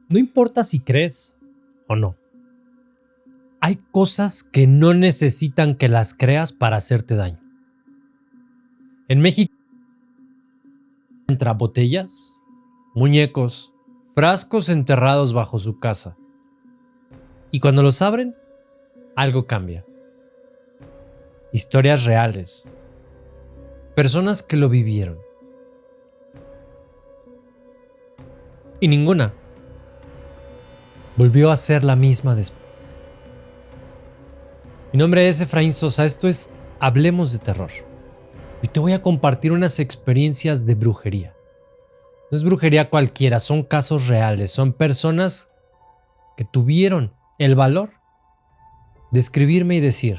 No importa si crees o no. Hay cosas que no necesitan que las creas para hacerte daño. En México, entra botellas, muñecos, frascos enterrados bajo su casa. Y cuando los abren, algo cambia. Historias reales. Personas que lo vivieron. Y ninguna volvió a ser la misma después. Mi nombre es Efraín Sosa, esto es Hablemos de Terror. Y te voy a compartir unas experiencias de brujería. No es brujería cualquiera, son casos reales, son personas que tuvieron el valor de escribirme y decir,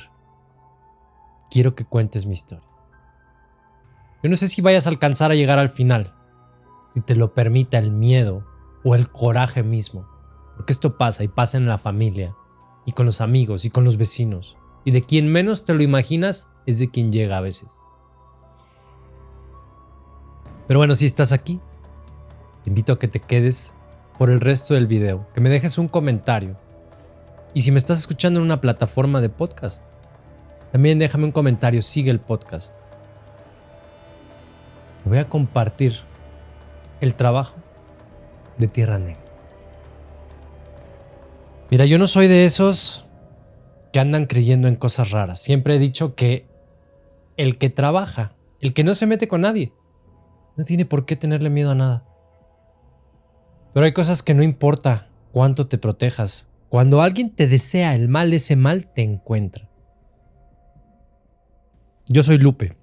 quiero que cuentes mi historia. Yo no sé si vayas a alcanzar a llegar al final, si te lo permita el miedo o el coraje mismo, porque esto pasa y pasa en la familia, y con los amigos y con los vecinos, y de quien menos te lo imaginas es de quien llega a veces. Pero bueno, si estás aquí, te invito a que te quedes por el resto del video, que me dejes un comentario. Y si me estás escuchando en una plataforma de podcast, también déjame un comentario, sigue el podcast. Te voy a compartir el trabajo de Tierra Negra. Mira, yo no soy de esos que andan creyendo en cosas raras. Siempre he dicho que el que trabaja, el que no se mete con nadie, no tiene por qué tenerle miedo a nada. Pero hay cosas que no importa cuánto te protejas. Cuando alguien te desea el mal, ese mal te encuentra. Yo soy Lupe.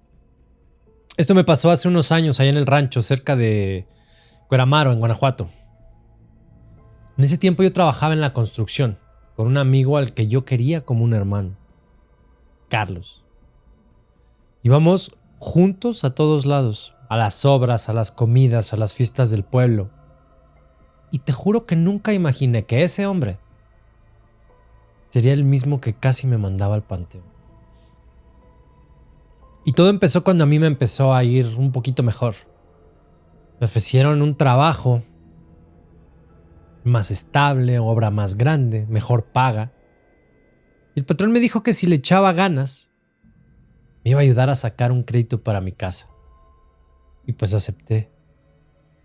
Esto me pasó hace unos años allá en el rancho, cerca de Cueramaro, en Guanajuato. En ese tiempo yo trabajaba en la construcción, con un amigo al que yo quería como un hermano, Carlos. Íbamos juntos a todos lados, a las obras, a las comidas, a las fiestas del pueblo. Y te juro que nunca imaginé que ese hombre sería el mismo que casi me mandaba al panteón. Y todo empezó cuando a mí me empezó a ir un poquito mejor. Me ofrecieron un trabajo más estable, obra más grande, mejor paga. Y el patrón me dijo que si le echaba ganas, me iba a ayudar a sacar un crédito para mi casa. Y pues acepté.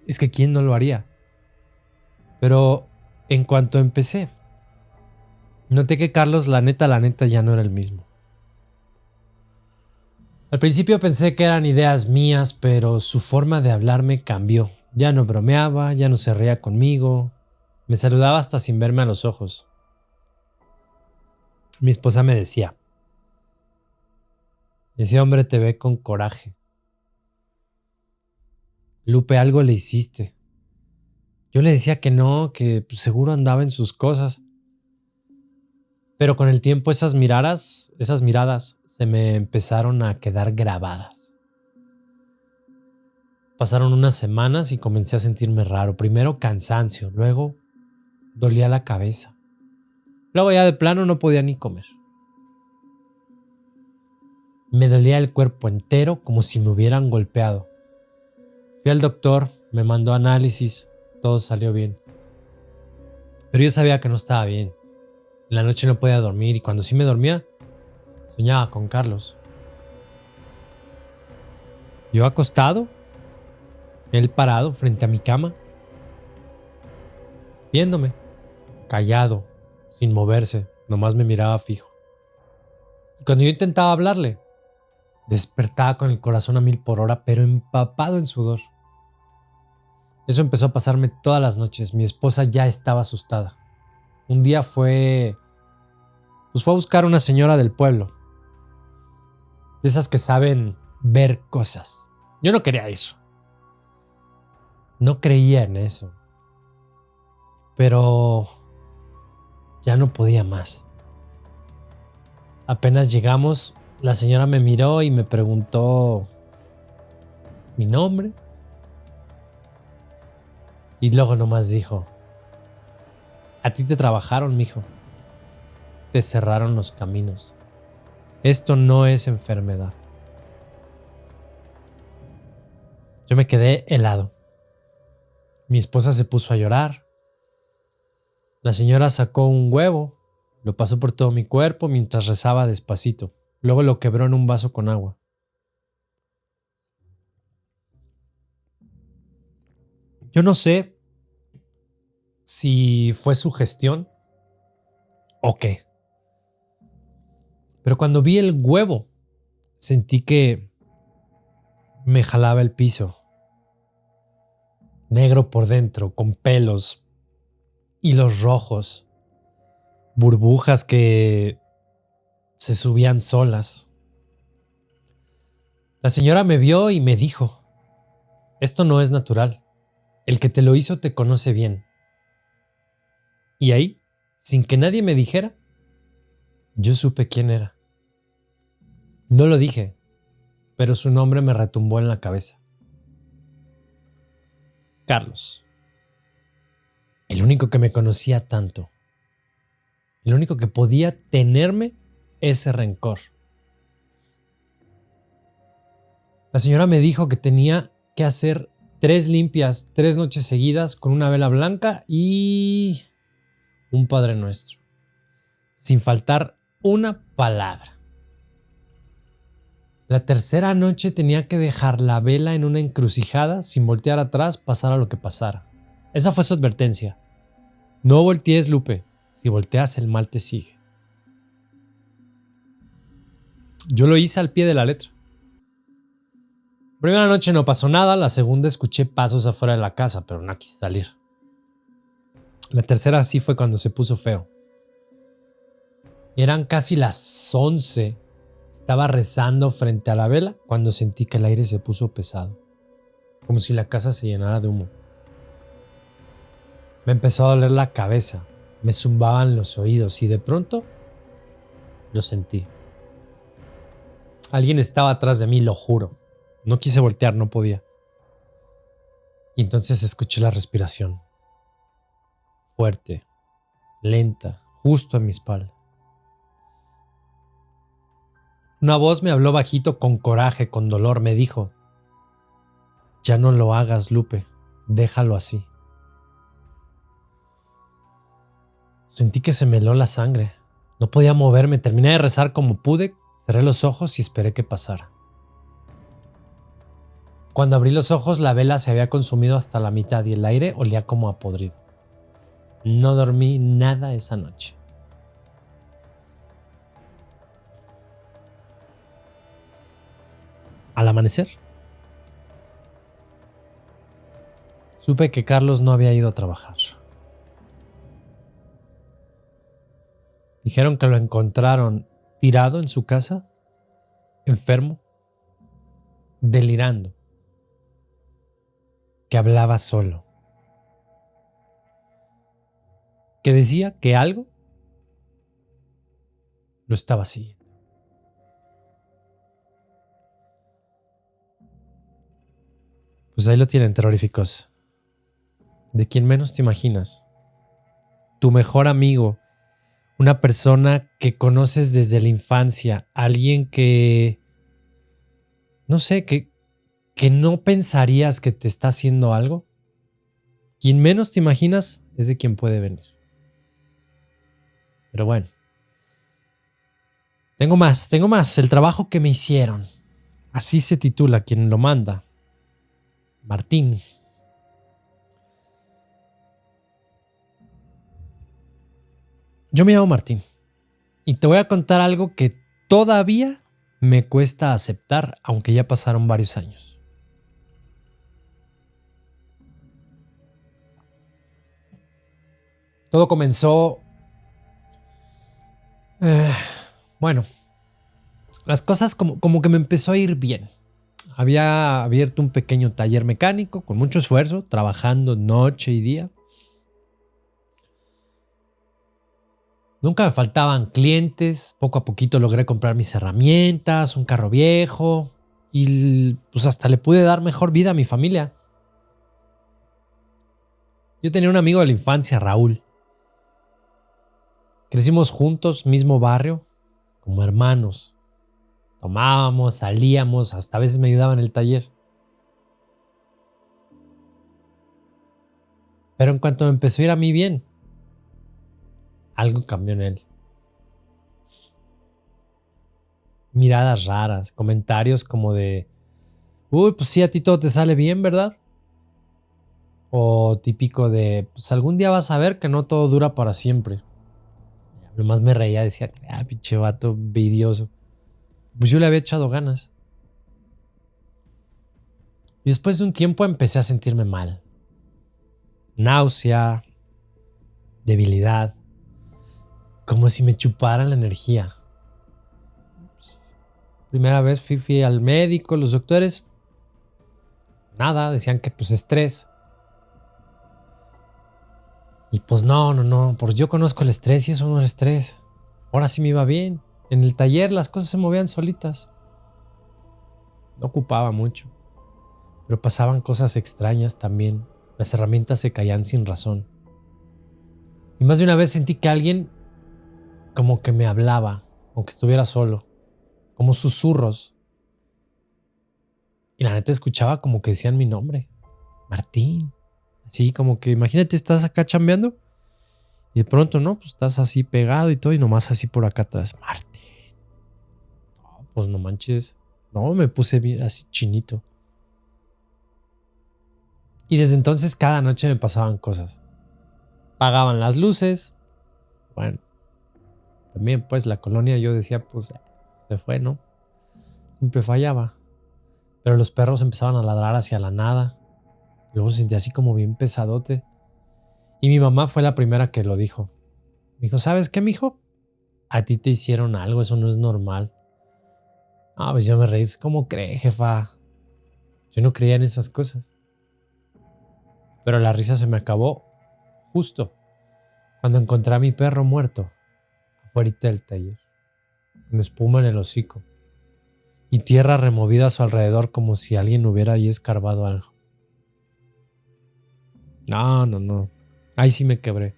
Es que ¿quién no lo haría? Pero en cuanto empecé, noté que Carlos, la neta, ya no era el mismo. Al principio pensé que eran ideas mías, pero su forma de hablarme cambió. Ya no bromeaba, ya no se reía conmigo. Me saludaba hasta sin verme a los ojos. Mi esposa me decía, ese hombre te ve con coraje. Lupe, algo le hiciste. Yo le decía que no, que seguro andaba en sus cosas. Pero con el tiempo esas miradas se me empezaron a quedar grabadas. Pasaron unas semanas y comencé a sentirme raro. Primero cansancio, luego dolía la cabeza. Luego ya de plano no podía ni comer. Me dolía el cuerpo entero como si me hubieran golpeado. Fui al doctor, me mandó análisis, todo salió bien. Pero yo sabía que no estaba bien. En la noche no podía dormir y cuando sí me dormía, soñaba con Carlos. Yo acostado, él parado frente a mi cama, viéndome, callado, sin moverse, nomás me miraba fijo. Y cuando yo intentaba hablarle, despertaba con el corazón a 1000 por hora, pero empapado en sudor. Eso empezó a pasarme todas las noches. Mi esposa ya estaba asustada. Un día fue a buscar a una señora del pueblo. De esas que saben ver cosas. Yo no quería eso. No creía en eso. Pero ya no podía más. Apenas llegamos, la señora me miró y me preguntó mi nombre. Y luego nomás dijo, a ti te trabajaron, mijo. Te cerraron los caminos. Esto no es enfermedad. Yo me quedé helado. Mi esposa se puso a llorar. La señora sacó un huevo, lo pasó por todo mi cuerpo mientras rezaba despacito. Luego lo quebró en un vaso con agua. Yo no sé si fue su gestión o qué, pero cuando vi el huevo, sentí que me jalaba el piso. Negro por dentro, con pelos, hilos rojos, burbujas que se subían solas. La señora me vio y me dijo: esto no es natural. El que te lo hizo te conoce bien. Y ahí, sin que nadie me dijera, yo supe quién era. No lo dije, pero su nombre me retumbó en la cabeza. Carlos. El único que me conocía tanto. El único que podía tenerme ese rencor. La señora me dijo que tenía que hacer 3 limpias, 3 noches seguidas con una vela blanca y un Padre Nuestro, sin faltar una palabra. La tercera noche tenía que dejar la vela en una encrucijada sin voltear atrás, pasara lo que pasara. Esa fue su advertencia. No voltees, Lupe. Si volteas, el mal te sigue. Yo lo hice al pie de la letra. La primera noche no pasó nada, la segunda escuché pasos afuera de la casa, pero no quise salir. La tercera sí fue cuando se puso feo. Eran casi las 11. Estaba rezando frente a la vela cuando sentí que el aire se puso pesado, como si la casa se llenara de humo. Me empezó a doler la cabeza, me zumbaban los oídos y de pronto lo sentí. Alguien estaba atrás de mí, lo juro. No quise voltear, no podía. Y entonces escuché la respiración. Fuerte, lenta, justo a mi espalda. Una voz me habló bajito, con coraje, con dolor. Me dijo: ya no lo hagas, Lupe. Déjalo así. Sentí que se me heló la sangre. No podía moverme. Terminé de rezar como pude. Cerré los ojos y esperé que pasara. Cuando abrí los ojos, la vela se había consumido hasta la mitad y el aire olía como a podrido. No dormí nada esa noche. Al amanecer, supe que Carlos no había ido a trabajar. Dijeron que lo encontraron tirado en su casa, enfermo, delirando, que hablaba solo, que decía que algo lo estaba siguiendo. Pues ahí lo tienen, terroríficos. De quien menos te imaginas. Tu mejor amigo, una persona que conoces desde la infancia, alguien que, no sé, que no pensarías que te está haciendo algo. Quien menos te imaginas es de quien puede venir. Pero bueno. Tengo más. El trabajo que me hicieron. Así se titula quien lo manda. Martín. Yo me llamo Martín. Y te voy a contar algo que todavía me cuesta aceptar, aunque ya pasaron varios años. Todo comenzó... bueno, las cosas como que me empezó a ir bien. Había abierto un pequeño taller mecánico con mucho esfuerzo, trabajando noche y día. Nunca me faltaban clientes, poco a poquito logré comprar mis herramientas, un carro viejo y pues hasta le pude dar mejor vida a mi familia. Yo tenía un amigo de la infancia, Raúl. Crecimos juntos, mismo barrio, como hermanos. Tomábamos, salíamos, hasta a veces me ayudaba en el taller. Pero en cuanto me empezó a ir a mí bien, Algo cambió en él. Miradas raras, comentarios como de, uy, pues sí, a ti todo te sale bien, ¿verdad? O típico de, pues algún día vas a ver que no todo dura para siempre. Nomás me reía, decía, pinche vato envidioso. Pues yo le había echado ganas. Y después de un tiempo empecé a sentirme mal. Náusea, debilidad, como si me chuparan la energía. Primera vez fui al médico, los doctores, nada, decían que pues estrés. Y pues no, pues yo conozco el estrés y eso no es estrés. Ahora sí me iba bien. En el taller las cosas se movían solitas. No ocupaba mucho. Pero pasaban cosas extrañas también. Las herramientas se caían sin razón. Y más de una vez sentí que alguien como que me hablaba, aunque estuviera solo. Como susurros. Y la neta escuchaba como que decían mi nombre. Martín. Así como que imagínate, estás acá chambeando. Y de pronto, ¿no? Pues estás así pegado y todo, y nomás así por acá atrás. Martín. No, pues no manches. No, me puse bien, así chinito. Y desde entonces cada noche me pasaban cosas. Pagaban las luces. Bueno, también pues la colonia yo decía, pues se fue, ¿no? Siempre fallaba. Pero los perros empezaban a ladrar hacia la nada. Luego se sentía así como bien pesadote. Y mi mamá fue la primera que lo dijo. Me dijo, ¿sabes qué, mijo? A ti te hicieron algo, eso no es normal. Ah, pues yo me reí. ¿Cómo cree, jefa? Yo no creía en esas cosas. Pero la risa se me acabó justo cuando encontré a mi perro muerto afuera del taller, con espuma en el hocico y tierra removida a su alrededor como si alguien hubiera ahí escarbado algo. No. Ahí sí me quebré.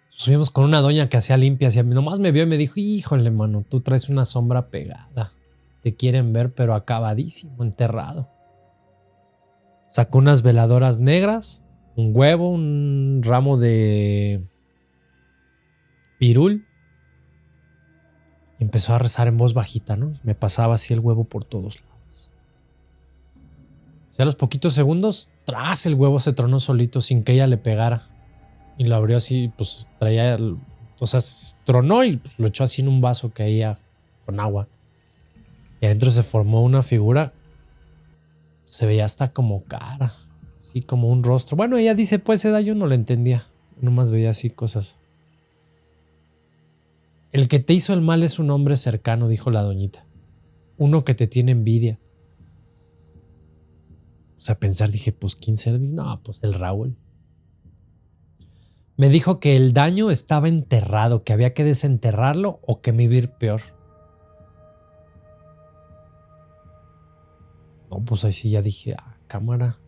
Subimos con una doña que hacía limpias y a mí nomás me vio y me dijo, híjole, mano, tú traes una sombra pegada. Te quieren ver, pero acabadísimo, enterrado. Sacó unas veladoras negras, un huevo, un ramo de pirul. Y empezó a rezar en voz bajita, ¿no? Me pasaba así el huevo por todos lados. Y a los poquitos segundos, tras el huevo se tronó solito sin que ella le pegara. Y lo abrió así, pues traía, o sea, tronó y pues, lo echó así en un vaso que había con agua. Y adentro se formó una figura, se veía hasta como cara, así como un rostro. Bueno, ella dice, pues esa yo no la entendía, nomás veía así cosas. El que te hizo el mal es un hombre cercano, dijo la doñita. Uno que te tiene envidia. O sea, pensar, dije, pues ¿quién será? No, pues el Raúl. Me dijo que el daño estaba enterrado, que había que desenterrarlo o que me iba a ir peor. No, pues ahí sí ya dije, cámara.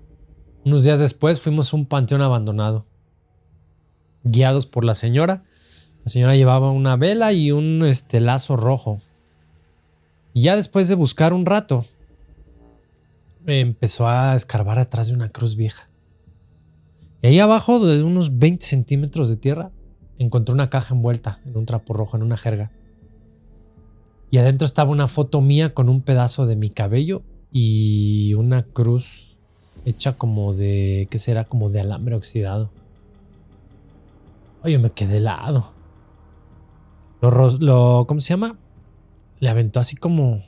Unos días después fuimos a un panteón abandonado. Guiados por la señora. La señora llevaba una vela y un lazo rojo. Y ya después de buscar un rato, empezó a escarbar atrás de una cruz vieja. Y ahí abajo, de unos 20 centímetros de tierra, encontró una caja envuelta en un trapo rojo, en una jerga. Y adentro estaba una foto mía con un pedazo de mi cabello y una cruz hecha como de, ¿qué será? Como de alambre oxidado. Oye, me quedé helado. ¿Cómo se llama? Le aventó así como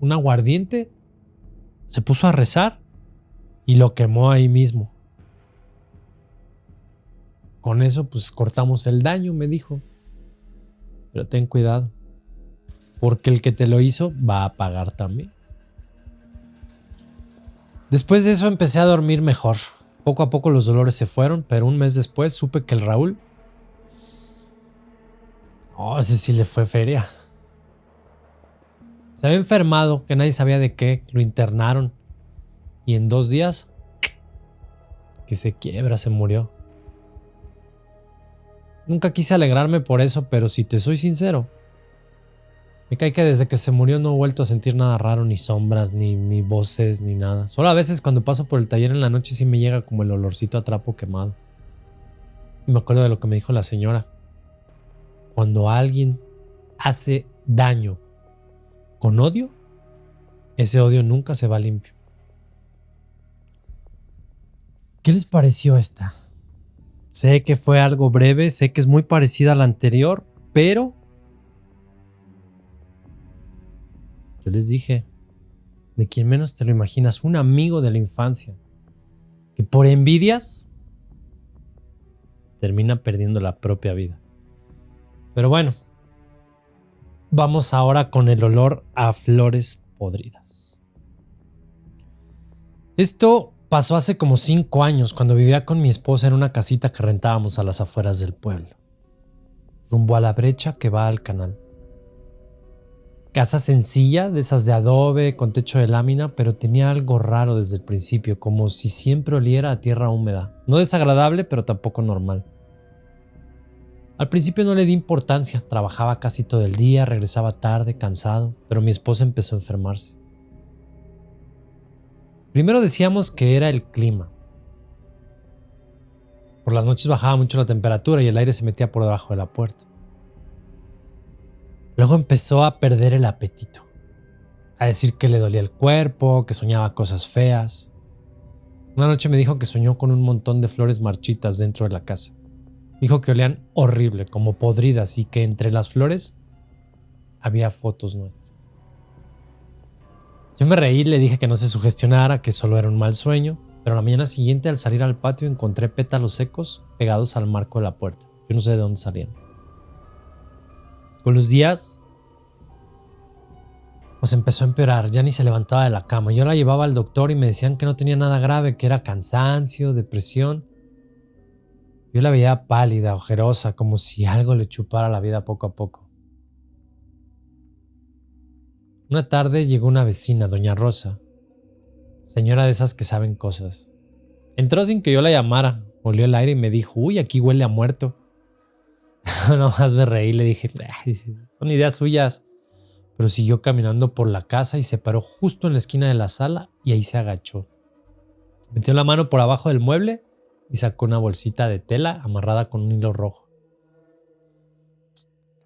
un aguardiente, se puso a rezar y lo quemó ahí mismo. Con eso pues cortamos el daño, me dijo. Pero ten cuidado, porque el que te lo hizo va a pagar también. Después de eso empecé a dormir mejor. Poco a poco los dolores se fueron, pero un mes después supe que el Raúl... ese sí le fue feria. Se había enfermado, que nadie sabía de qué, lo internaron. Y en 2 días, que se quiebra, se murió. Nunca quise alegrarme por eso, pero si te soy sincero, me cae que desde que se murió no he vuelto a sentir nada raro, ni sombras, ni voces, ni nada. Solo a veces cuando paso por el taller en la noche sí me llega como el olorcito a trapo quemado. Y me acuerdo de lo que me dijo la señora. Cuando alguien hace daño con odio, ese odio nunca se va limpio. ¿Qué les pareció esta? Sé que fue algo breve, sé que es muy parecida a la anterior, pero yo les dije, de quien menos te lo imaginas, un amigo de la infancia, que por envidias termina perdiendo la propia vida. Pero bueno, vamos ahora con el olor a flores podridas. Esto pasó hace como 5 años, cuando vivía con mi esposa en una casita que rentábamos a las afueras del pueblo, rumbo a la brecha que va al canal. Casa sencilla, de esas de adobe, con techo de lámina, pero tenía algo raro desde el principio, como si siempre oliera a tierra húmeda. No desagradable, pero tampoco normal. Al principio no le di importancia, trabajaba casi todo el día, regresaba tarde, cansado, pero mi esposa empezó a enfermarse. Primero decíamos que era el clima. Por las noches bajaba mucho la temperatura y el aire se metía por debajo de la puerta. Luego empezó a perder el apetito, a decir que le dolía el cuerpo, que soñaba cosas feas. Una noche me dijo que soñó con un montón de flores marchitas dentro de la casa. Dijo que olían horrible, como podridas, y que entre las flores había fotos nuestras. Yo me reí y le dije que no se sugestionara, que solo era un mal sueño, pero a la mañana siguiente al salir al patio encontré pétalos secos pegados al marco de la puerta. Yo no sé de dónde salieron. Con los días, pues empezó a empeorar, ya ni se levantaba de la cama. Yo la llevaba al doctor y me decían que no tenía nada grave, que era cansancio, depresión. Yo la veía pálida, ojerosa, como si algo le chupara la vida poco a poco. Una tarde llegó una vecina, doña Rosa, señora de esas que saben cosas. Entró sin que yo la llamara, olió el aire y me dijo, uy, aquí huele a muerto. Nomás me reí y le dije, son ideas suyas. Pero siguió caminando por la casa y se paró justo en la esquina de la sala y ahí se agachó. Metió la mano por abajo del mueble y sacó una bolsita de tela amarrada con un hilo rojo.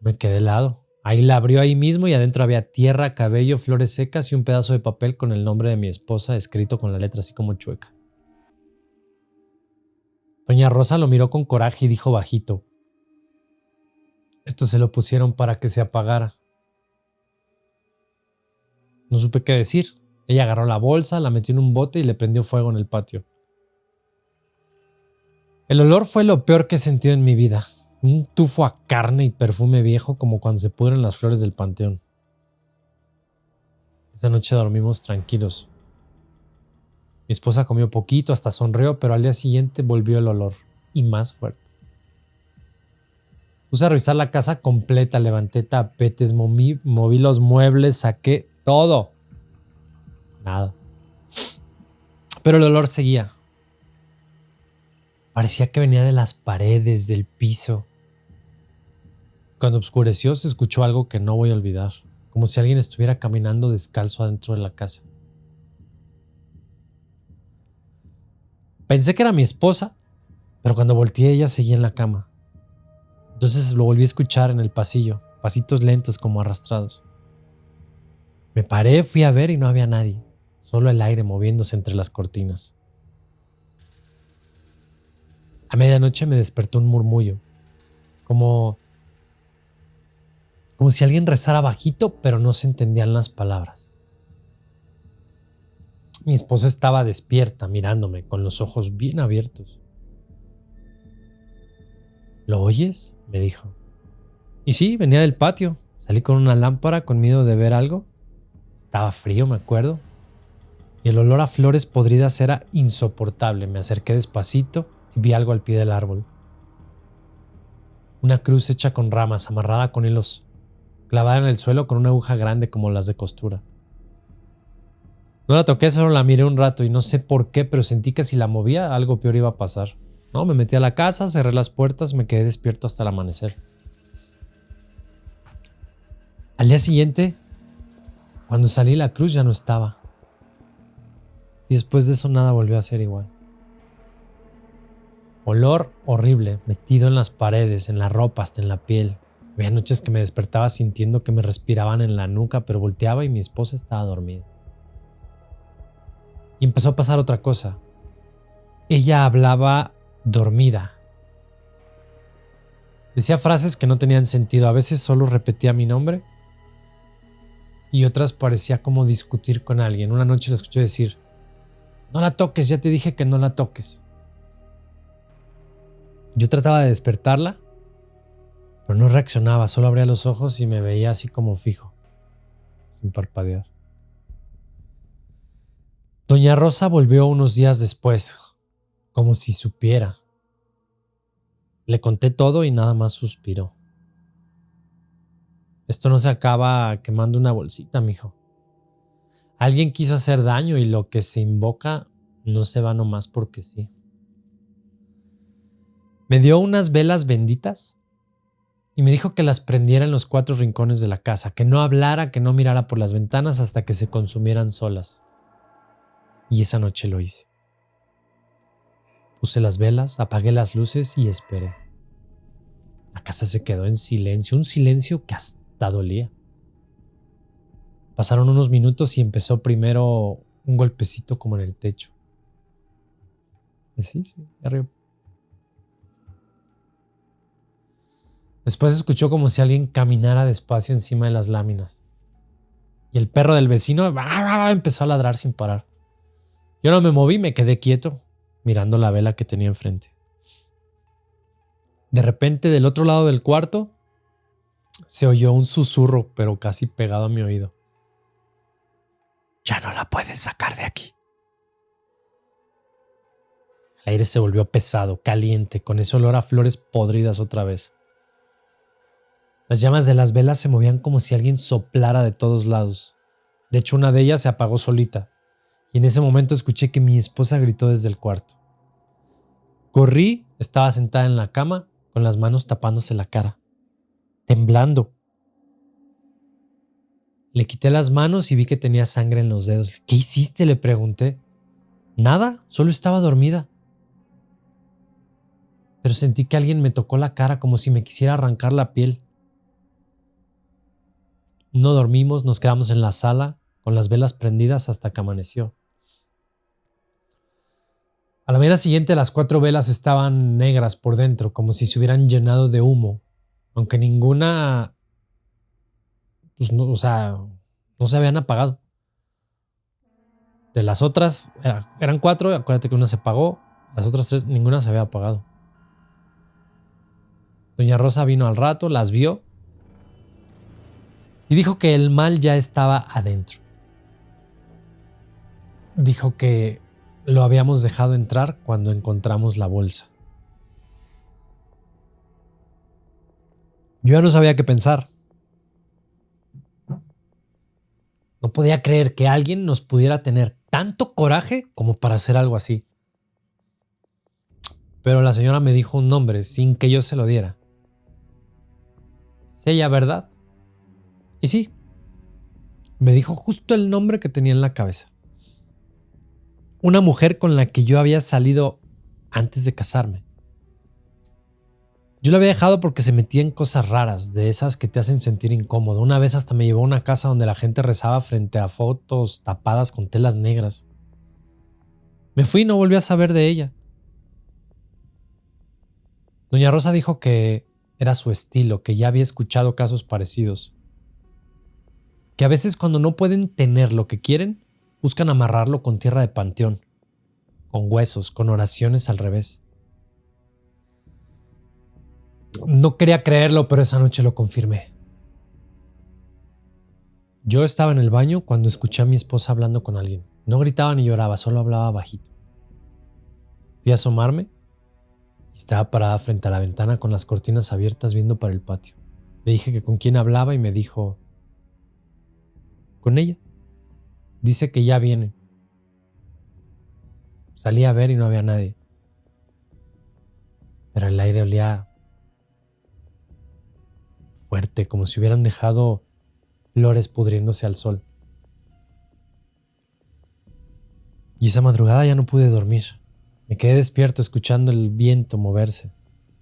Me quedé helado. Ahí la abrió ahí mismo y adentro había tierra, cabello, flores secas y un pedazo de papel con el nombre de mi esposa escrito con la letra así como chueca. Doña Rosa lo miró con coraje y dijo bajito, esto se lo pusieron para que se apagara. No supe qué decir. Ella agarró la bolsa, la metió en un bote y le prendió fuego en el patio. El olor fue lo peor que he sentido en mi vida. Un tufo a carne y perfume viejo como cuando se pudren las flores del panteón. Esa noche dormimos tranquilos. Mi esposa comió poquito, hasta sonrió, pero al día siguiente volvió el olor, y más fuerte. Puse a revisar la casa completa, levanté tapetes, moví los muebles, saqué todo. Nada. Pero el olor seguía. Parecía que venía de las paredes, del piso. Cuando oscureció se escuchó algo que no voy a olvidar, como si alguien estuviera caminando descalzo adentro de la casa. Pensé que era mi esposa, pero cuando volteé ella seguía en la cama. Entonces lo volví a escuchar en el pasillo, pasitos lentos como arrastrados. Me paré, fui a ver y no había nadie, solo el aire moviéndose entre las cortinas. A medianoche me despertó un murmullo, como si alguien rezara bajito, pero no se entendían las palabras. Mi esposa estaba despierta, mirándome, con los ojos bien abiertos. ¿Lo oyes?, me dijo. Y sí, venía del patio. Salí con una lámpara con miedo de ver algo. Estaba frío, me acuerdo. Y el olor a flores podridas era insoportable. Me acerqué despacito y vi algo al pie del árbol. Una cruz hecha con ramas, amarrada con hilos, clavada en el suelo con una aguja grande como las de costura. No la toqué, solo la miré un rato y no sé por qué, pero sentí que si la movía algo peor iba a pasar. No, me metí a la casa, cerré las puertas, me quedé despierto hasta el amanecer. Al día siguiente, cuando salí, la cruz ya no estaba. Y después de eso nada volvió a ser igual. Olor horrible, metido en las paredes, en la ropa, hasta en la piel. Había noches que me despertaba sintiendo que me respiraban en la nuca, pero volteaba y mi esposa estaba dormida. Y empezó a pasar otra cosa. Ella hablaba dormida. Decía frases que no tenían sentido. A veces solo repetía mi nombre y otras parecía como discutir con alguien. Una noche la escuché decir: "No la toques, ya te dije que no la toques". Yo trataba de despertarla, pero no reaccionaba, solo abría los ojos y me veía así como fijo, sin parpadear. Doña Rosa volvió unos días después, como si supiera. Le conté todo y nada más suspiró. Esto no se acaba quemando una bolsita, mijo. Alguien quiso hacer daño y lo que se invoca no se va nomás porque sí. Me dio unas velas benditas y me dijo que las prendiera en los 4 rincones de la casa, que no hablara, que no mirara por las ventanas hasta que se consumieran solas. Y esa noche lo hice. Puse las velas, apagué las luces y esperé. La casa se quedó en silencio, un silencio que hasta dolía. Pasaron unos minutos y empezó primero un golpecito como en el techo. Sí, arriba. Después escuchó como si alguien caminara despacio encima de las láminas. Y el perro del vecino empezó a ladrar sin parar. Yo no me moví, me quedé quieto, mirando la vela que tenía enfrente. De repente, del otro lado del cuarto, se oyó un susurro, pero casi pegado a mi oído. Ya no la puedes sacar de aquí. El aire se volvió pesado, caliente, con ese olor a flores podridas otra vez. Las llamas de las velas se movían como si alguien soplara de todos lados. De hecho, una de ellas se apagó solita, y en ese momento escuché que mi esposa gritó desde el cuarto. Corrí, estaba sentada en la cama, con las manos tapándose la cara, temblando. Le quité las manos y vi que tenía sangre en los dedos. ¿Qué hiciste?, le pregunté. Nada, solo estaba dormida. Pero sentí que alguien me tocó la cara como si me quisiera arrancar la piel. No dormimos, nos quedamos en la sala con las velas prendidas hasta que amaneció. A la mañana siguiente las 4 velas estaban negras por dentro, como si se hubieran llenado de humo, aunque ninguna, no se habían apagado. De las otras, eran 4, acuérdate que una se apagó, las otras 3, ninguna se había apagado. Doña Rosa vino al rato, las vio y dijo que el mal ya estaba adentro. Dijo que lo habíamos dejado entrar cuando encontramos la bolsa. Yo ya no sabía qué pensar. No podía creer que alguien nos pudiera tener tanto coraje como para hacer algo así. Pero la señora me dijo un nombre sin que yo se lo diera. ¿Es ella, verdad? Y sí, me dijo justo el nombre que tenía en la cabeza. Una mujer con la que yo había salido antes de casarme. Yo la había dejado porque se metía en cosas raras, de esas que te hacen sentir incómodo. Una vez hasta me llevó a una casa donde la gente rezaba frente a fotos tapadas con telas negras. Me fui y no volví a saber de ella. Doña Rosa dijo que era su estilo, que ya había escuchado casos parecidos. Que a veces cuando no pueden tener lo que quieren, buscan amarrarlo con tierra de panteón, con huesos, con oraciones al revés. No quería creerlo, pero esa noche lo confirmé. Yo estaba en el baño cuando escuché a mi esposa hablando con alguien. No gritaba ni lloraba, solo hablaba bajito. Fui a asomarme y estaba parada frente a la ventana con las cortinas abiertas viendo para el patio. Le dije que con quién hablaba y me dijo: con ella. Dice que ya viene. Salí a ver y no había nadie. Pero el aire olía fuerte, como si hubieran dejado flores pudriéndose al sol. Y esa madrugada ya no pude dormir. Me quedé despierto escuchando el viento moverse.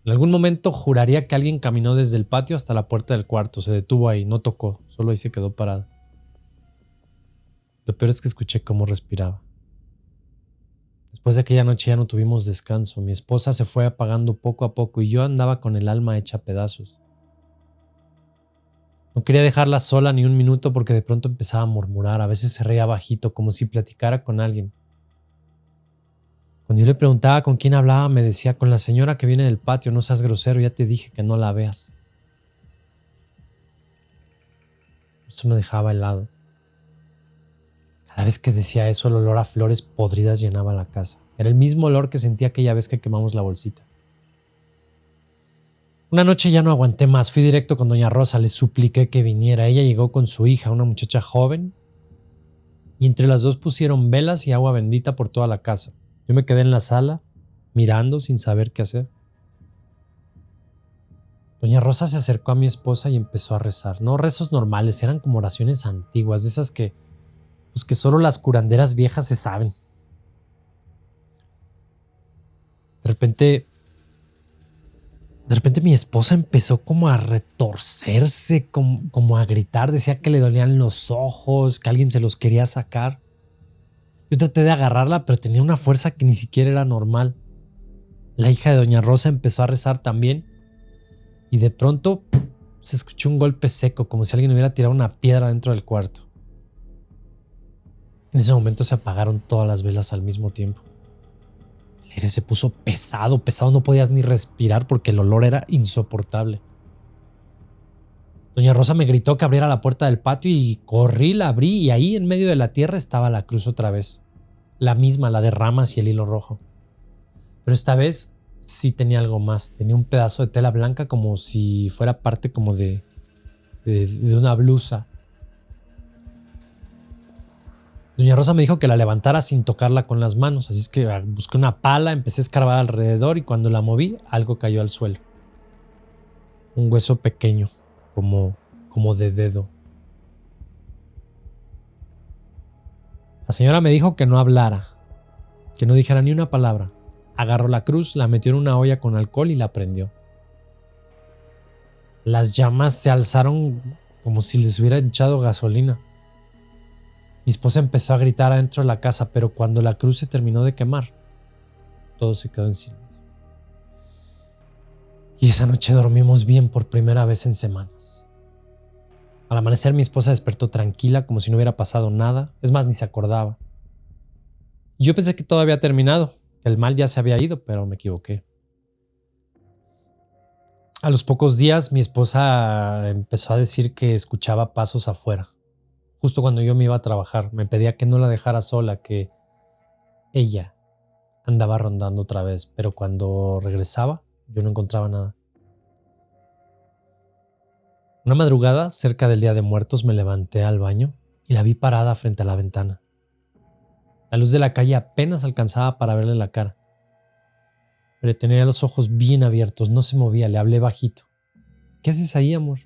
En algún momento juraría que alguien caminó desde el patio hasta la puerta del cuarto. Se detuvo ahí, no tocó, solo ahí se quedó parado. Lo peor es que escuché cómo respiraba. Después de aquella noche ya no tuvimos descanso. Mi esposa se fue apagando poco a poco y yo andaba con el alma hecha a pedazos. No quería dejarla sola ni un minuto porque de pronto empezaba a murmurar. A veces se reía bajito, como si platicara con alguien. Cuando yo le preguntaba con quién hablaba, me decía: con la señora que viene del patio, no seas grosero, ya te dije que no la veas. Eso me dejaba helado. Cada vez que decía eso, el olor a flores podridas llenaba la casa. Era el mismo olor que sentí aquella vez que quemamos la bolsita. Una noche ya no aguanté más, fui directo con doña Rosa, le supliqué que viniera. Ella llegó con su hija, una muchacha joven, y entre las dos pusieron velas y agua bendita por toda la casa. Yo me quedé en la sala, mirando sin saber qué hacer. Doña Rosa se acercó a mi esposa y empezó a rezar. No rezos normales, eran como oraciones antiguas, de esas que solo las curanderas viejas se saben. De repente mi esposa empezó como a retorcerse, como a gritar. Decía que le dolían los ojos, que alguien se los quería sacar. Yo traté de agarrarla, pero tenía una fuerza que ni siquiera era normal. La hija de doña Rosa empezó a rezar también y de pronto se escuchó un golpe seco, como si alguien hubiera tirado una piedra dentro del cuarto. En ese momento se apagaron todas las velas al mismo tiempo. El aire se puso pesado, no podías ni respirar porque el olor era insoportable. Doña Rosa me gritó que abriera la puerta del patio y corrí, la abrí y ahí en medio de la tierra estaba la cruz otra vez. La misma, la de ramas y el hilo rojo. Pero esta vez sí tenía algo más. Tenía un pedazo de tela blanca como si fuera parte como de una blusa. Doña Rosa me dijo que la levantara sin tocarla con las manos, así es que busqué una pala, empecé a escarbar alrededor y cuando la moví, algo cayó al suelo. Un hueso pequeño, como de dedo. La señora me dijo que no hablara, que no dijera ni una palabra. Agarró la cruz, la metió en una olla con alcohol y la prendió. Las llamas se alzaron como si les hubiera echado gasolina. Mi esposa empezó a gritar adentro de la casa, pero cuando la cruz se terminó de quemar, todo se quedó en silencio. Y esa noche dormimos bien por primera vez en semanas. Al amanecer mi esposa despertó tranquila, como si no hubiera pasado nada, es más, ni se acordaba. Yo pensé que todo había terminado, que el mal ya se había ido, pero me equivoqué. A los pocos días mi esposa empezó a decir que escuchaba pasos afuera. Justo cuando yo me iba a trabajar, me pedía que no la dejara sola, que ella andaba rondando otra vez, pero cuando regresaba yo no encontraba nada. Una madrugada, cerca del Día de Muertos, me levanté al baño y la vi parada frente a la ventana. La luz de la calle apenas alcanzaba para verle la cara, pero tenía los ojos bien abiertos, no se movía, le hablé bajito. ¿Qué haces ahí, amor?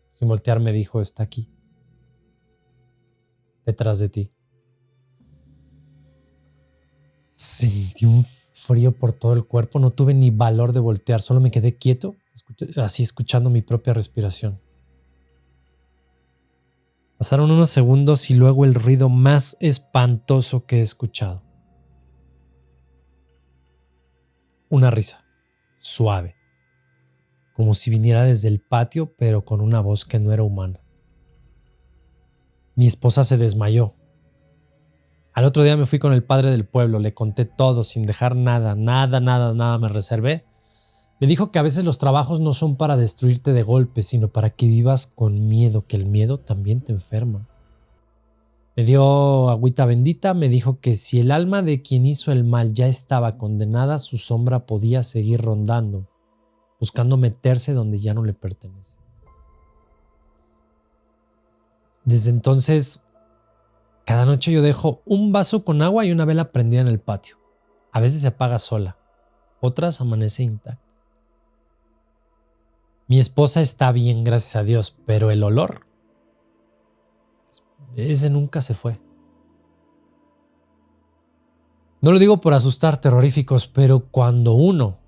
Sin voltear me dijo: está aquí, detrás de ti. Sentí un frío por todo el cuerpo, no tuve ni valor de voltear, solo me quedé quieto, así escuchando mi propia respiración. Pasaron unos segundos y luego el ruido más espantoso que he escuchado. Una risa, suave, como si viniera desde el patio, pero con una voz que no era humana. Mi esposa se desmayó. Al otro día me fui con el padre del pueblo, le conté todo sin dejar nada me reservé. Me dijo que a veces los trabajos no son para destruirte de golpe, sino para que vivas con miedo, que el miedo también te enferma. Me dio agüita bendita, me dijo que si el alma de quien hizo el mal ya estaba condenada, su sombra podía seguir rondando, buscando meterse donde ya no le pertenece. Desde entonces, cada noche yo dejo un vaso con agua y una vela prendida en el patio. A veces se apaga sola, otras amanece intacta. Mi esposa está bien, gracias a Dios, pero el olor, ese nunca se fue. No lo digo por asustar terroríficos, pero cuando uno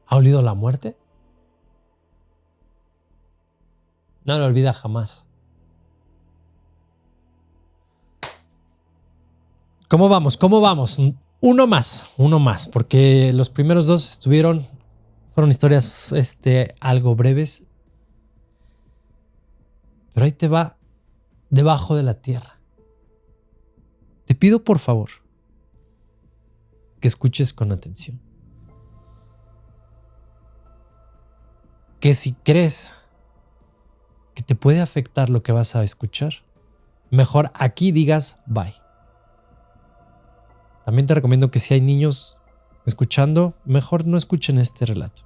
ha olido la muerte, no lo olvida jamás. ¿Cómo vamos? ¿Cómo vamos? Uno más, porque los primeros dos fueron historias algo breves. Pero ahí te va, debajo de la tierra. Te pido por favor que escuches con atención. Que si crees que te puede afectar lo que vas a escuchar, mejor aquí digas bye. También te recomiendo que si hay niños escuchando, mejor no escuchen este relato.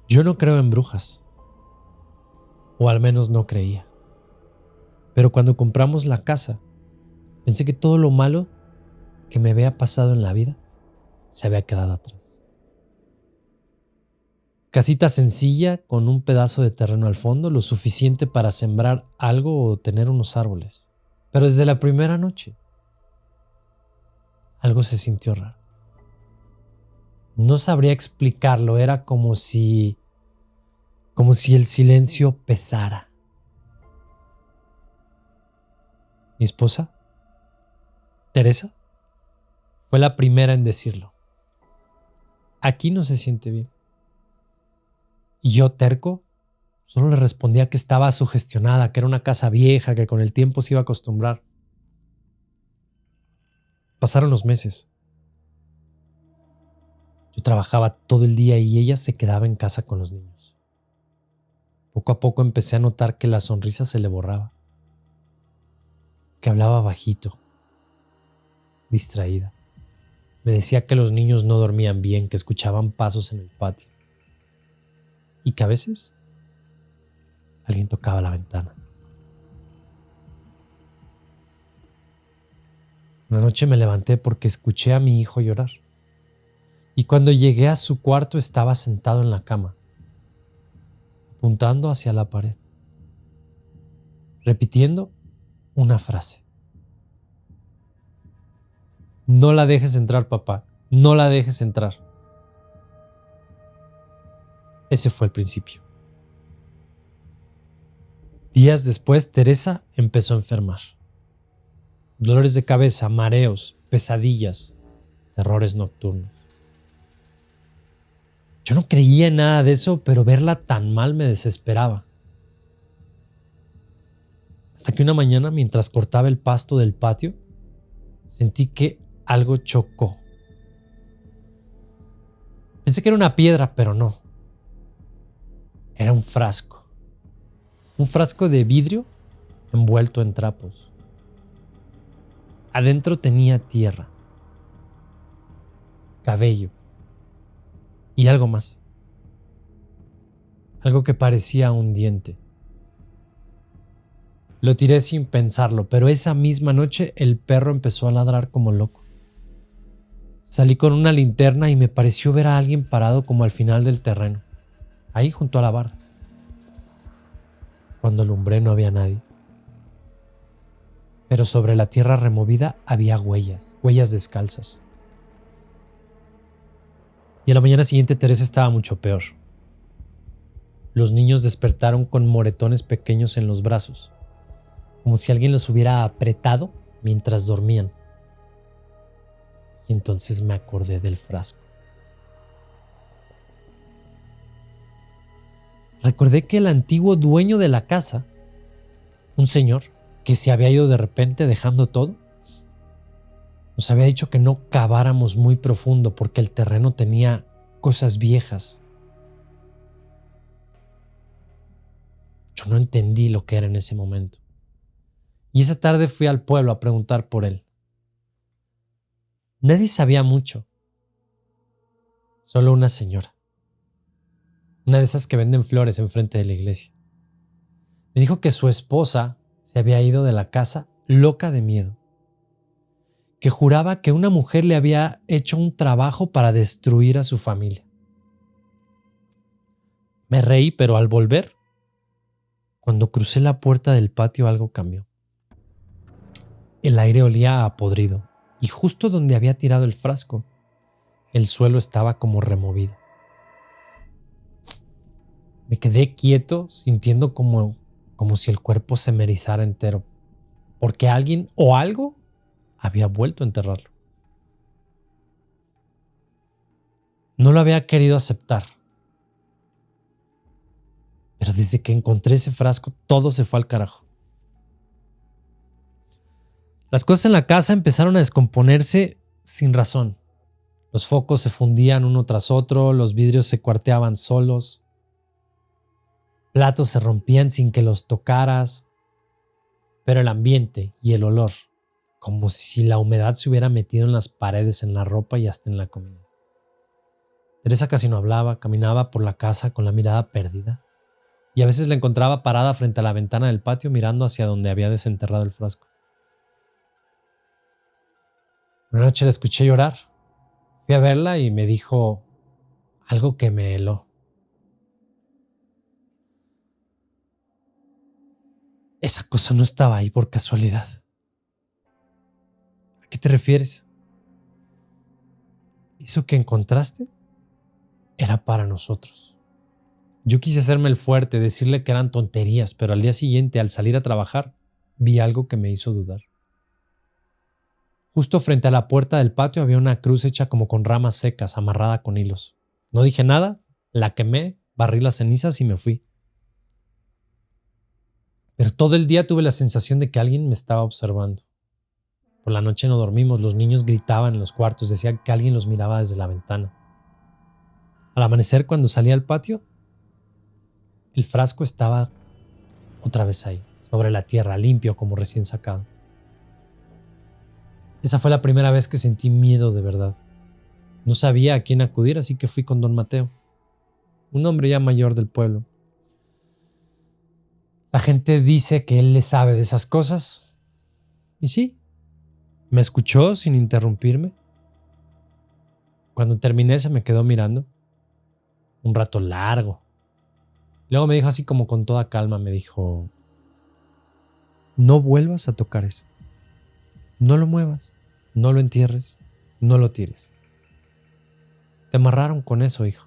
Yo no creo en brujas, o al menos no creía. Pero cuando compramos la casa, pensé que todo lo malo que me había pasado en la vida se había quedado atrás. Casita sencilla con un pedazo de terreno al fondo, lo suficiente para sembrar algo o tener unos árboles. Pero desde la primera noche, algo se sintió raro. No sabría explicarlo, era como si el silencio pesara. Mi esposa, Teresa, fue la primera en decirlo. Aquí no se siente bien. Y yo, terco, solo le respondía que estaba sugestionada, que era una casa vieja, que con el tiempo se iba a acostumbrar. Pasaron los meses. Yo trabajaba todo el día y ella se quedaba en casa con los niños. Poco a poco empecé a notar que la sonrisa se le borraba, que hablaba bajito, distraída. Me decía que los niños no dormían bien, que escuchaban pasos en el patio y que a veces alguien tocaba la ventana. Una noche me levanté porque escuché a mi hijo llorar y cuando llegué a su cuarto estaba sentado en la cama, apuntando hacia la pared, repitiendo una frase. No la dejes entrar, papá. No la dejes entrar. Ese fue el principio. Días después, Teresa empezó a enfermar. Dolores de cabeza, mareos, pesadillas, terrores nocturnos. Yo no creía en nada de eso, pero verla tan mal me desesperaba. Hasta que una mañana, mientras cortaba el pasto del patio, sentí que algo chocó. Pensé que era una piedra, pero no. Era un frasco. Un frasco de vidrio envuelto en trapos. Adentro tenía tierra, cabello y algo más. Algo que parecía un diente. Lo tiré sin pensarlo, pero esa misma noche el perro empezó a ladrar como loco. Salí con una linterna y me pareció ver a alguien parado como al final del terreno, ahí junto a la barda. Cuando alumbré no había nadie. Pero sobre la tierra removida había huellas descalzas. Y a la mañana siguiente Teresa estaba mucho peor. Los niños despertaron con moretones pequeños en los brazos, como si alguien los hubiera apretado mientras dormían. Y entonces me acordé del frasco. Recordé que el antiguo dueño de la casa, un señor que se había ido de repente dejando todo, nos había dicho que no caváramos muy profundo porque el terreno tenía cosas viejas. Yo no entendí lo que era en ese momento. Y esa tarde fui al pueblo a preguntar por él. Nadie sabía mucho. Solo una señora. Una de esas que venden flores enfrente de la iglesia. Me dijo que su esposa se había ido de la casa loca de miedo. Que juraba que una mujer le había hecho un trabajo para destruir a su familia. Me reí, pero al volver, cuando crucé la puerta del patio algo cambió. El aire olía a podrido y justo donde había tirado el frasco, el suelo estaba como removido. Me quedé quieto sintiendo como si el cuerpo se me erizara entero, porque alguien o algo había vuelto a enterrarlo. No lo había querido aceptar, pero desde que encontré ese frasco todo se fue al carajo. Las cosas en la casa empezaron a descomponerse sin razón. Los focos se fundían uno tras otro, los vidrios se cuarteaban solos, platos se rompían sin que los tocaras, pero el ambiente y el olor, como si la humedad se hubiera metido en las paredes, en la ropa y hasta en la comida. Teresa casi no hablaba, caminaba por la casa con la mirada perdida y a veces la encontraba parada frente a la ventana del patio mirando hacia donde había desenterrado el frasco. Una noche la escuché llorar. Fui a verla y me dijo algo que me heló. Esa cosa no estaba ahí por casualidad. ¿A qué te refieres? Eso que encontraste era para nosotros. Yo quise hacerme el fuerte, decirle que eran tonterías, pero al día siguiente, al salir a trabajar, vi algo que me hizo dudar. Justo frente a la puerta del patio había una cruz hecha como con ramas secas, amarrada con hilos. No dije nada, la quemé, barrí las cenizas y me fui. Pero todo el día tuve la sensación de que alguien me estaba observando. Por la noche no dormimos, los niños gritaban en los cuartos, decían que alguien los miraba desde la ventana. Al amanecer, cuando salí al patio, el frasco estaba otra vez ahí, sobre la tierra, limpio como recién sacado. Esa fue la primera vez que sentí miedo de verdad. No sabía a quién acudir, así que fui con don Mateo, un hombre ya mayor del pueblo. La gente dice que él le sabe de esas cosas. Y sí, me escuchó sin interrumpirme. Cuando terminé se me quedó mirando. Un rato largo. Luego me dijo así como con toda calma, me dijo: no vuelvas a tocar eso. No lo muevas, no lo entierres, no lo tires. Te amarraron con eso, hijo.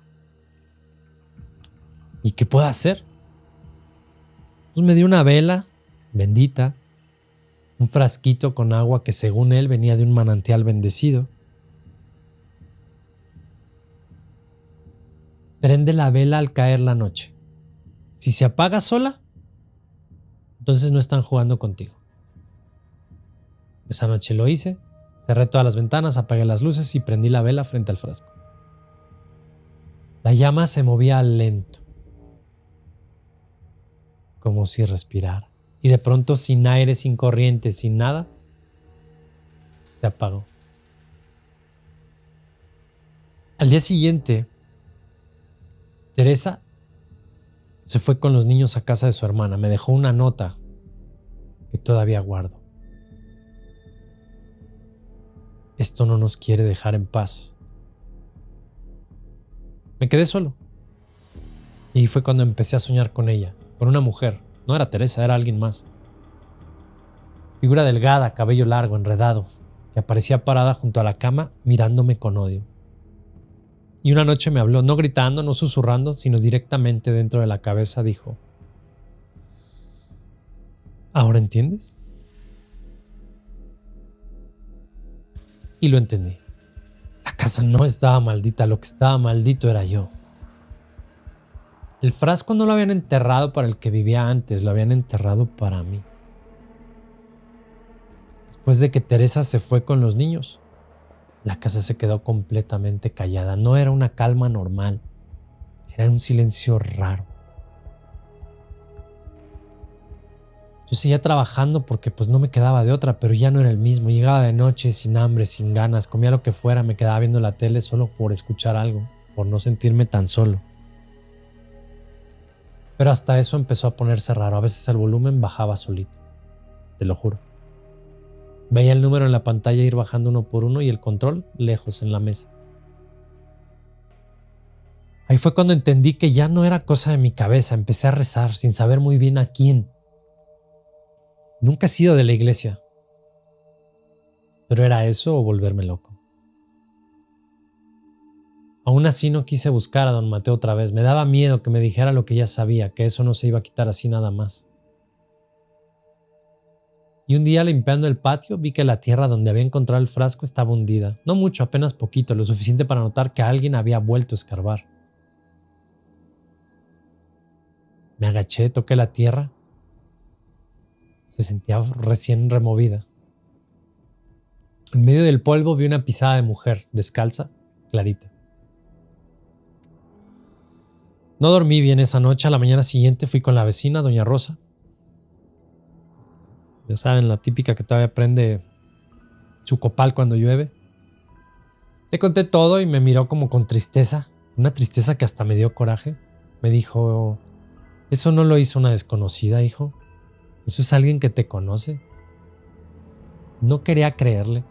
¿Y qué puedo hacer? Pues me dio una vela bendita, un frasquito con agua que según él venía de un manantial bendecido. Prende la vela al caer la noche. Si se apaga sola, entonces no están jugando contigo. Esa noche lo hice, cerré todas las ventanas, apagué las luces y prendí la vela frente al frasco. La llama se movía lento, como si respirara, y de pronto, sin aire, sin corriente, sin nada, se apagó. Al día siguiente, Teresa se fue con los niños a casa de su hermana. Me dejó una nota que todavía guardo. Esto no nos quiere dejar en paz. Me quedé solo. Y fue cuando empecé a soñar con ella, con una mujer. No era Teresa, era alguien más. Figura delgada, cabello largo, enredado, que aparecía parada junto a la cama mirándome con odio. Y una noche me habló, no gritando, no susurrando, sino directamente dentro de la cabeza dijo: ¿ahora entiendes? Y lo entendí. La casa no estaba maldita, lo que estaba maldito era yo. El frasco no lo habían enterrado para el que vivía antes, lo habían enterrado para mí. Después de que Teresa se fue con los niños, la casa se quedó completamente callada. No era una calma normal, era un silencio raro. Yo seguía trabajando porque pues no me quedaba de otra, pero ya no era el mismo. Llegaba de noche sin hambre, sin ganas, comía lo que fuera, me quedaba viendo la tele solo por escuchar algo, por no sentirme tan solo. Pero hasta eso empezó a ponerse raro. A veces el volumen bajaba solito, te lo juro. Veía el número en la pantalla ir bajando uno por uno y el control lejos en la mesa. Ahí fue cuando entendí que ya no era cosa de mi cabeza. Empecé a rezar sin saber muy bien a quién. Nunca he sido de la iglesia. Pero era eso o volverme loco. Aún así no quise buscar a don Mateo otra vez. Me daba miedo que me dijera lo que ya sabía, que eso no se iba a quitar así nada más. Y un día limpiando el patio vi que la tierra donde había encontrado el frasco estaba hundida. No mucho, apenas poquito, lo suficiente para notar que alguien había vuelto a escarbar. Me agaché, toqué la tierra. Se sentía recién removida. En medio del polvo vi una pisada de mujer, descalza, clarita. No dormí bien esa noche. A la mañana siguiente fui con la vecina, doña Rosa. Ya saben, la típica que todavía prende su copal cuando llueve. Le conté todo y me miró como con tristeza, una tristeza que hasta me dio coraje. Me dijo, eso no lo hizo una desconocida, hijo. Eso es alguien que te conoce. No quería creerle,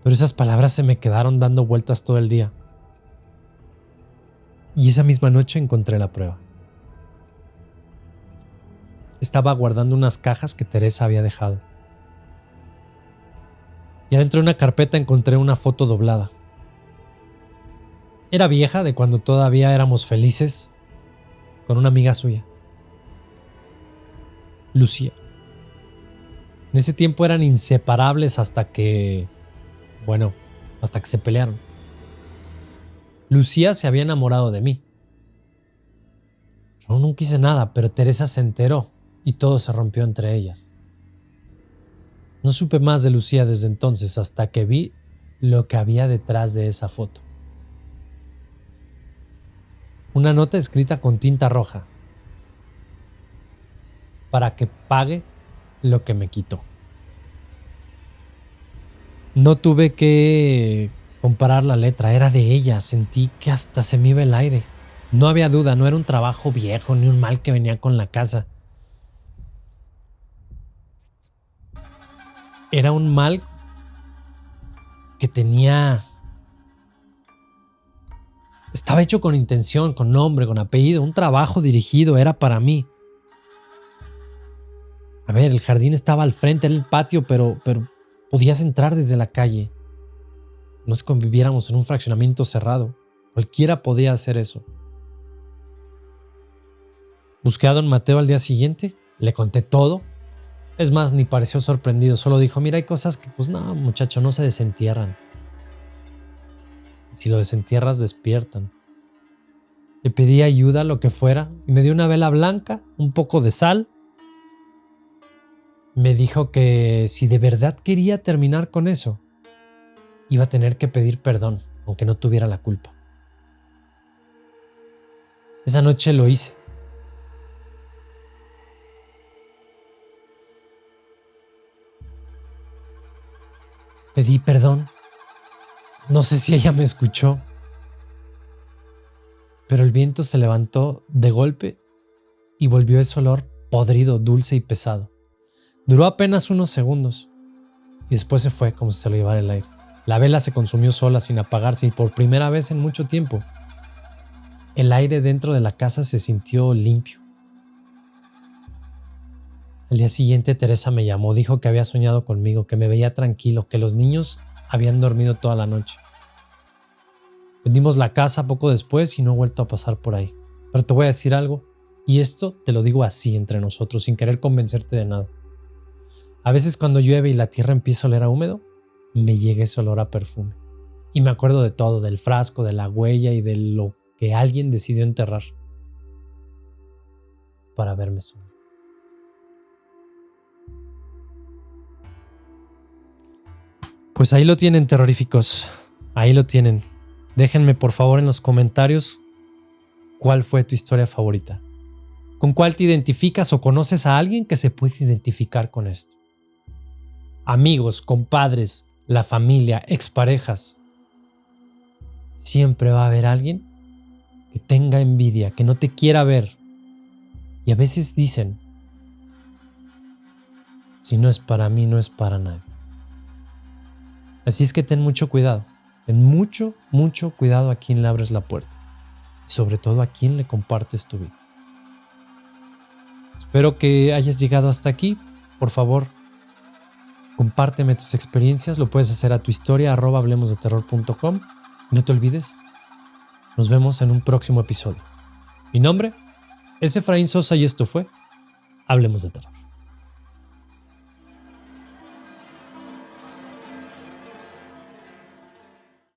pero esas palabras se me quedaron dando vueltas todo el día. Y esa misma noche encontré la prueba. Estaba guardando unas cajas que Teresa había dejado. Y adentro de una carpeta encontré una foto doblada. Era vieja, de cuando todavía éramos felices, con una amiga suya, Lucía. En ese tiempo eran inseparables hasta que se pelearon. Lucía se había enamorado de mí. Yo nunca hice nada, pero Teresa se enteró y todo se rompió entre ellas. No supe más de Lucía desde entonces hasta que vi lo que había detrás de esa foto. Una nota escrita con tinta roja para que pague lo que me quitó. No tuve que comparar la letra, era de ella, sentí que hasta se me iba el aire. No había duda, no era un trabajo viejo ni un mal que venía con la casa. Era un mal que estaba hecho con intención, con nombre, con apellido, un trabajo dirigido, era para mí. A ver, el jardín estaba al frente, era el patio, pero podías entrar desde la calle. No es que conviviéramos en un fraccionamiento cerrado. Cualquiera podía hacer eso. Busqué a don Mateo al día siguiente, le conté todo. Es más, ni pareció sorprendido, solo dijo, mira, hay cosas que pues no, muchacho, no se desentierran. Si lo desentierras, despiertan. Le pedí ayuda, lo que fuera, y me dio una vela blanca, un poco de sal. Me dijo que si de verdad quería terminar con eso, iba a tener que pedir perdón, aunque no tuviera la culpa. Esa noche lo hice. Pedí perdón. No sé si ella me escuchó, pero el viento se levantó de golpe y volvió ese olor podrido, dulce y pesado. Duró apenas unos segundos y después se fue como si se lo llevara el aire. La vela se consumió sola sin apagarse y por primera vez en mucho tiempo el aire dentro de la casa se sintió limpio. Al día siguiente Teresa me llamó, dijo que había soñado conmigo, que me veía tranquilo, que los niños habían dormido toda la noche. Vendimos la casa poco después y no he vuelto a pasar por ahí. Pero te voy a decir algo, y esto te lo digo así entre nosotros, sin querer convencerte de nada. A veces cuando llueve y la tierra empieza a oler a húmedo, me llega ese olor a perfume. Y me acuerdo de todo, del frasco, de la huella y de lo que alguien decidió enterrar para verme solo. Pues ahí lo tienen, terroríficos. Ahí lo tienen. Déjenme por favor en los comentarios cuál fue tu historia favorita. ¿Con cuál te identificas o conoces a alguien que se puede identificar con esto? Amigos, compadres, la familia, exparejas. Siempre va a haber alguien que tenga envidia, que no te quiera ver. Y a veces dicen, si no es para mí, no es para nadie. Así es que ten mucho cuidado. Ten mucho, mucho cuidado a quién le abres la puerta. Y sobre todo a quién le compartes tu vida. Espero que hayas llegado hasta aquí. Por favor, Compárteme tus experiencias, lo puedes hacer a tu historia @hablemosdeterror.com. Y no te olvides, nos vemos en un próximo episodio. Mi nombre es Efraín Sosa y esto fue Hablemos de Terror.